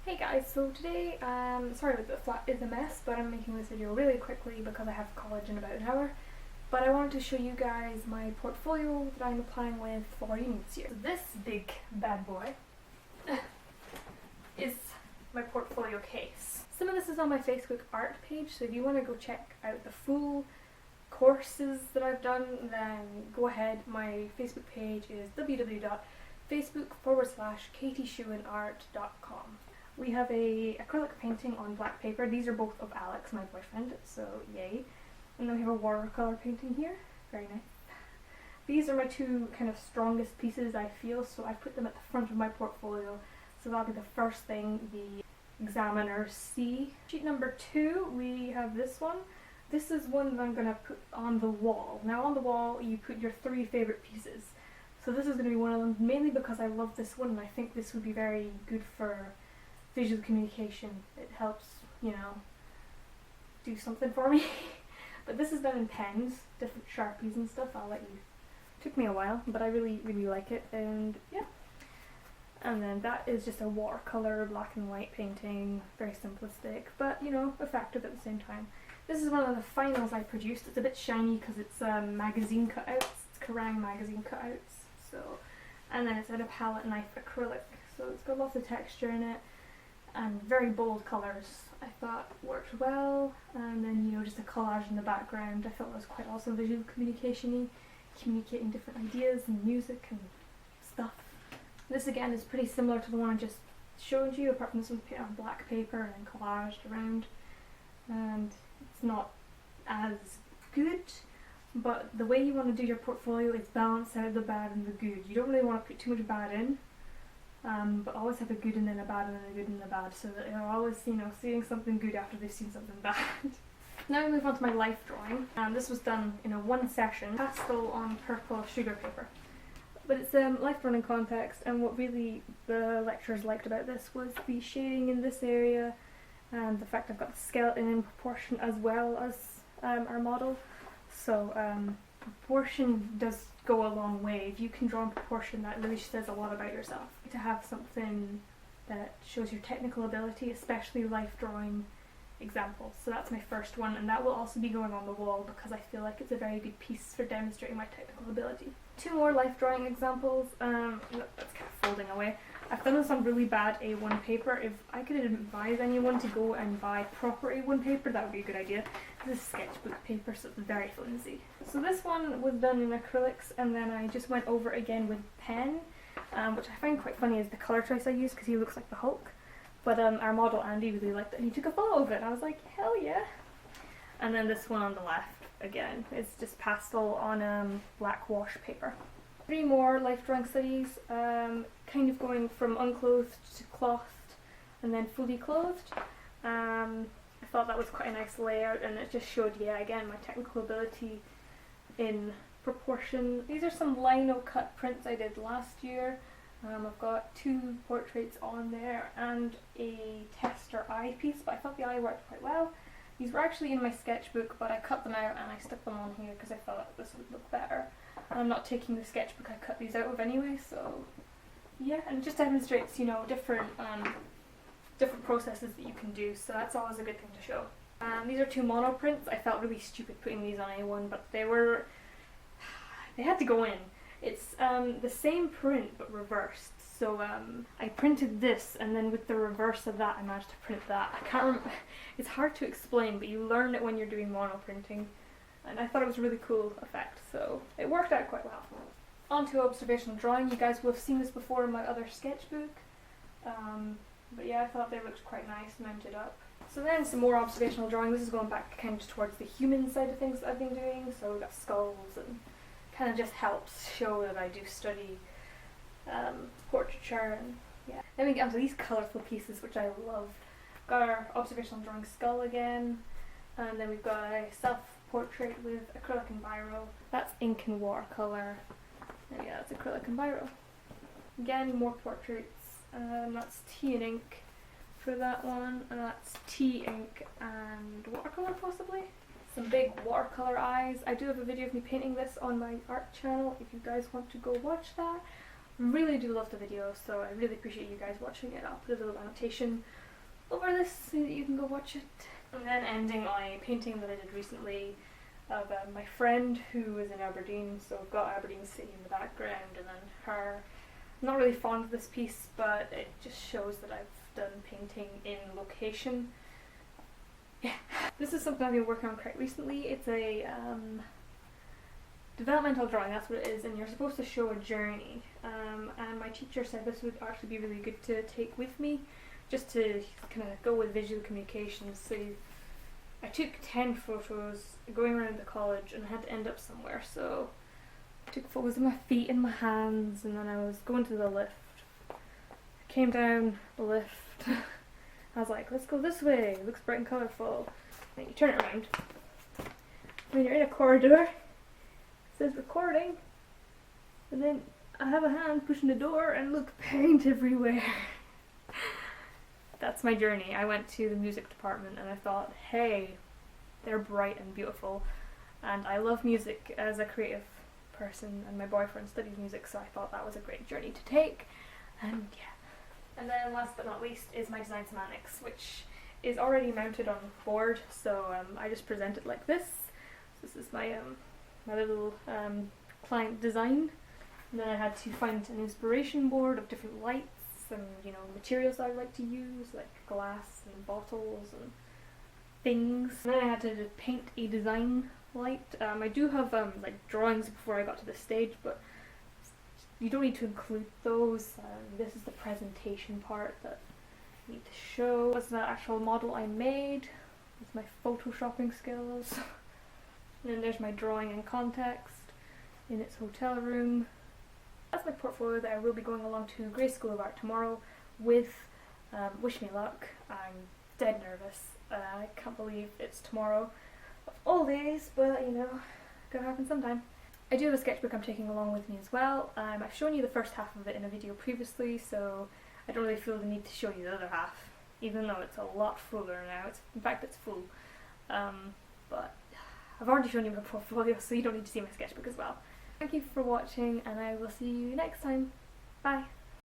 Hey guys, so today, sorry that the flat is a mess, but I'm making this video really quickly because I have college in about an hour. But I wanted to show you guys my portfolio that I'm applying with for uni this year. So this big bad boy is my portfolio case. Some of this is on my Facebook art page, so if you want to go check out the full courses that I've done, then go ahead. My Facebook page is www.facebook.com/katieschuenart.com. We have a acrylic painting on black paper. These are both of Alex, my boyfriend, so yay. And then we have a watercolor painting here. Very nice. These are my two kind of strongest pieces, I feel, so I put them at the front of my portfolio. So that'll be the first thing the examiners see. Sheet number 2, we have this one. This is one that I'm going to put on the wall. Now on the wall you put your 3 favourite pieces. So this is going to be one of them, mainly because I love this one and I think this would be very good for visual communication. It helps, you know, do something for me. But this is done in pens, different Sharpies and stuff. I'll let you. Took me a while, but I really like it, and yeah. And then that is just a watercolor black and white painting, very simplistic, but you know, effective at the same time. This is one of the finals I produced. It's a bit shiny because it's magazine cutouts. It's Kerrang magazine cutouts. So, and then it's out of palette knife acrylic, so it's got lots of texture in it. And very bold colours I thought worked well, and then you know, just a collage in the background I felt was quite also visual communication-y, communicating different ideas and music and stuff. This again is pretty similar to the one I just showed you, apart from this one's painted on black paper and collaged around, and it's not as good, but the way you want to do your portfolio is balance out the bad and the good. You don't really want to put too much bad in, but always have a good and then a bad and then a good and a bad, so that they're always, you know, seeing something good after they've seen something bad. Now we move on to my life drawing, and this was done in a one session, pastel on purple sugar paper. But it's life drawing in context, and what really the lecturers liked about this was the shading in this area, and the fact I've got the skeleton in proportion as well as our model. So proportion does go a long way. If you can draw in proportion, that really says a lot about yourself. To have something that shows your technical ability, especially life drawing examples. So that's my first one, and that will also be going on the wall because I feel like it's a very good piece for demonstrating my technical ability. 2 more life drawing examples. That's kind of folding away. I found this on really bad A1 paper. If I could advise anyone to go and buy proper A1 paper, that would be a good idea. This is sketchbook paper, so it's very flimsy. So this one was done in acrylics, and then I just went over again with pen, which I find quite funny is the colour choice I used because he looks like the Hulk. But our model Andy really liked it and he took a photo of it, and I was like, hell yeah. And then this one on the left, again, is just pastel on black wash paper. 3 more life drawing studies, kind of going from unclothed to clothed and then fully clothed. I thought that was quite a nice layout, and it just showed, yeah, again, my technical ability in proportion. These are some linocut prints I did last year. I've got 2 portraits on there and a tester eye piece, but I thought the eye worked quite well. These were actually in my sketchbook, but I cut them out and I stuck them on here because I thought this would look better. And I'm not taking the sketchbook I cut these out of anyway, so yeah, and it just demonstrates, you know, different processes that you can do, so that's always a good thing to show. These are 2 mono prints. I felt really stupid putting these on A1, but they had to go in. It's the same print but reversed. So I printed this, and then with the reverse of that I managed to print that. I can't remember, it's hard to explain, but you learn it when you're doing mono printing, and I thought it was a really cool effect, so it worked out quite well. On to observational drawing. You guys will have seen this before in my other sketchbook, but yeah, I thought they looked quite nice mounted up. So then some more observational drawing. This is going back kind of towards the human side of things that I've been doing, so we've got skulls, and kind of just helps show that I do study portraiture, and yeah. Then we get onto these colourful pieces which I love. Got our observational drawing skull again, and then we've got a self-portrait with acrylic and biro. That's ink and watercolour, and yeah, that's acrylic and biro. Again, more portraits. That's tea and ink for that one, and that's tea, ink and watercolour possibly. Some big watercolour eyes. I do have a video of me painting this on my art channel if you guys want to go watch that. Really do love the video, so I really appreciate you guys watching it. I'll put a little annotation over this so that you can go watch it. And then ending on a painting that I did recently of my friend who is in Aberdeen, so I've got Aberdeen City in the background and then her. I'm not really fond of this piece, but it just shows that I've done painting in location. Yeah, this is something I've been working on quite recently. It's a developmental drawing, that's what it is, and you're supposed to show a journey. And my teacher said this would actually be really good to take with me, just to kind of go with visual communications. So I took 10 photos going around the college and I had to end up somewhere, so I took photos of my feet and my hands, and then I was going to the lift. I came down the lift. I was like, let's go this way, it looks bright and colourful. Then you turn it around. When you're in a corridor, it says recording, and then I have a hand pushing the door and look, paint everywhere. That's my journey. I went to the music department and I thought, hey, they're bright and beautiful, and I love music as a creative person, and my boyfriend studies music, so I thought that was a great journey to take, and yeah. And then last but not least is my design semantics, which is already mounted on board, so I just present it like this. This is my my little client design, and then I had to find an inspiration board of different lights and, you know, materials that I like to use, like glass and bottles and things. And then I had to paint a design light. I do have like drawings before I got to this stage, but you don't need to include those. This is the presentation part that I need to show. This is the actual model I made with my photoshopping skills. And then there's my drawing in context in its hotel room. That's my portfolio that I will be going along to Grey School of Art tomorrow with. Wish me luck. I'm dead nervous. I can't believe it's tomorrow of all days, but you know, gotta happen sometime. I do have a sketchbook I'm taking along with me as well. I've shown you the first half of it in a video previously, so I don't really feel the need to show you the other half, even though it's a lot fuller now. In fact, it's full. But I've already shown you my portfolio, so you don't need to see my sketchbook as well. Thank you for watching, and I will see you next time. Bye!